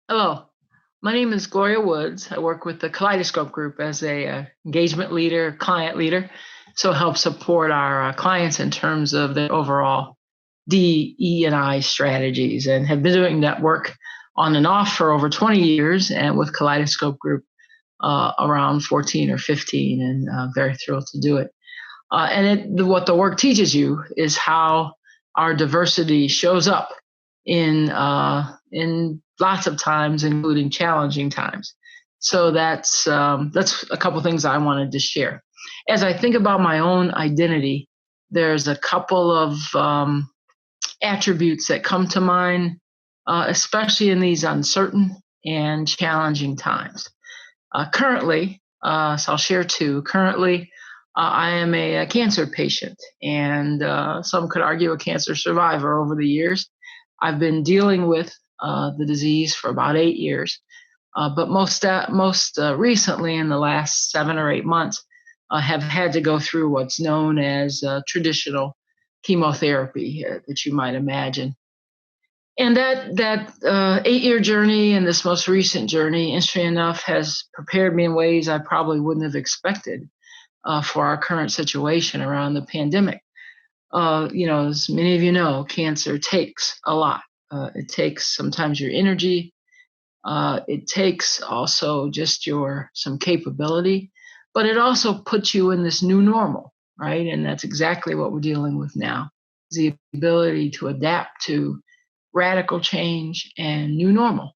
Hello, my name is Gloria Woods. I work with the Kaleidoscope Group as a engagement leader, client leader, so help support our clients in terms of their overall D, E, and I strategies, and have been doing that work on and off for over 20 years, and with Kaleidoscope Group around 14 or 15, and very thrilled to do it. What the work teaches you is how our diversity shows up in lots of times, including challenging times. So that's a couple things I wanted to share. As I think about my own identity, there's a couple of attributes that come to mind, especially in these uncertain and challenging times. So I'll share two. Currently, I am a cancer patient, and some could argue a cancer survivor over the years. I've been dealing with the disease for about 8 years, but most recently, in the last 7 or 8 months, have had to go through what's known as traditional chemotherapy that you might imagine. And that 8 year journey and this most recent journey, interesting enough, has prepared me in ways I probably wouldn't have expected for our current situation around the pandemic. As many of you know, cancer takes a lot. It takes sometimes your energy. It takes also just your some capability, but it also puts you in this new normal, right? And that's exactly what we're dealing with now: is the ability to adapt to radical change and new normal.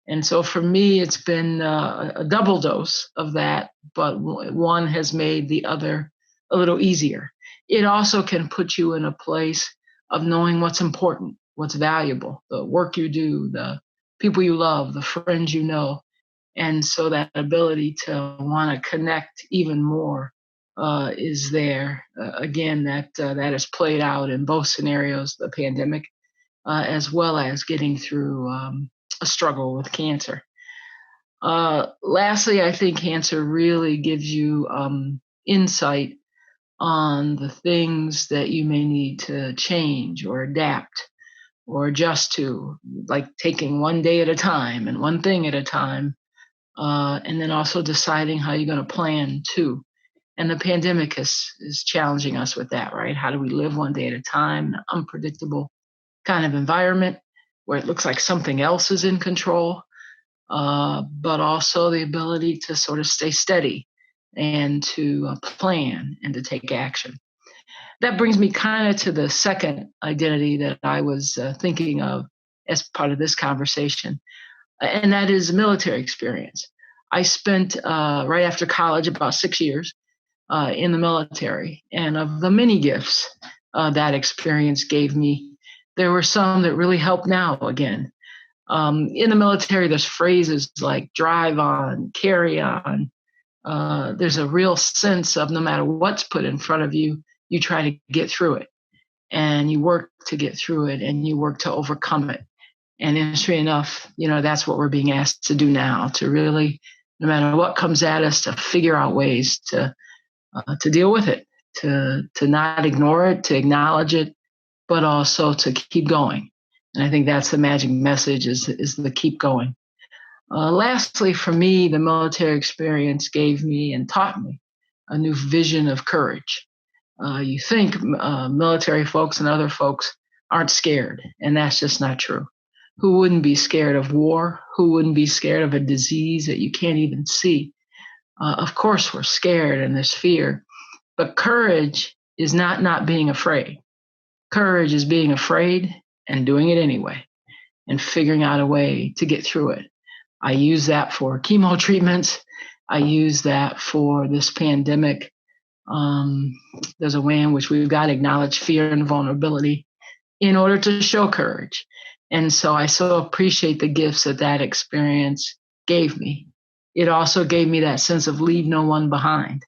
And so for me, it's been a double dose of that, but one has made the other a little easier. It also can put you in a place of knowing what's important, what's valuable, the work you do, the people you love, the friends you know. And so that ability to want to connect even more is there. Again, that has played out in both scenarios, the pandemic, as well as getting through a struggle with cancer. Lastly, I think cancer really gives you insight on the things that you may need to change or adapt or adjust to, like taking one day at a time and one thing at a time, and then also deciding how you're going to plan too. And the pandemic is challenging us with that, right? How do we live one day at a time, an unpredictable kind of environment where it looks like something else is in control, but also the ability to sort of stay steady and to plan and to take action. That brings me kind of to the second identity that I was thinking of as part of this conversation, and that is military experience. I spent right after college about 6 years in the military, and of the many gifts that experience gave me, there were some that really help now again. In the military, there's phrases like drive on, carry on. There's a real sense of no matter what's put in front of you, you try to get through it, and you work to get through it, and you work to overcome it. And interesting enough, that's what we're being asked to do now, to really, no matter what comes at us, to figure out ways to deal with it, to not ignore it, to acknowledge it, but also to keep going. And I think that's the magic message: is the keep going. Lastly, for me, the military experience gave me and taught me a new vision of courage. You think military folks and other folks aren't scared, and that's just not true. Who wouldn't be scared of war? Who wouldn't be scared of a disease that you can't even see? Of course, we're scared and there's fear, but courage is not being afraid. Courage is being afraid and doing it anyway and figuring out a way to get through it. I use that for chemo treatments. I use that for this pandemic. There's a way in which we've got to acknowledge fear and vulnerability in order to show courage. And so I so appreciate the gifts that experience gave me. It also gave me that sense of leave no one behind.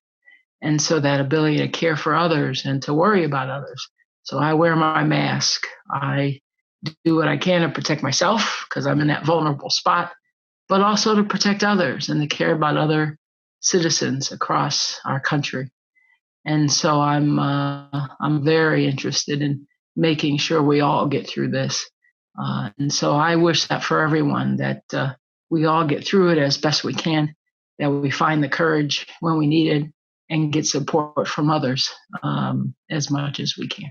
And so that ability to care for others and to worry about others. So I wear my mask. I do what I can to protect myself because I'm in that vulnerable spot, but also to protect others and to care about other citizens across our country. And so I'm very interested in making sure we all get through this And so I wish that for everyone, that we all get through it as best we can, that we find the courage when we need it, and get support from others as much as we can.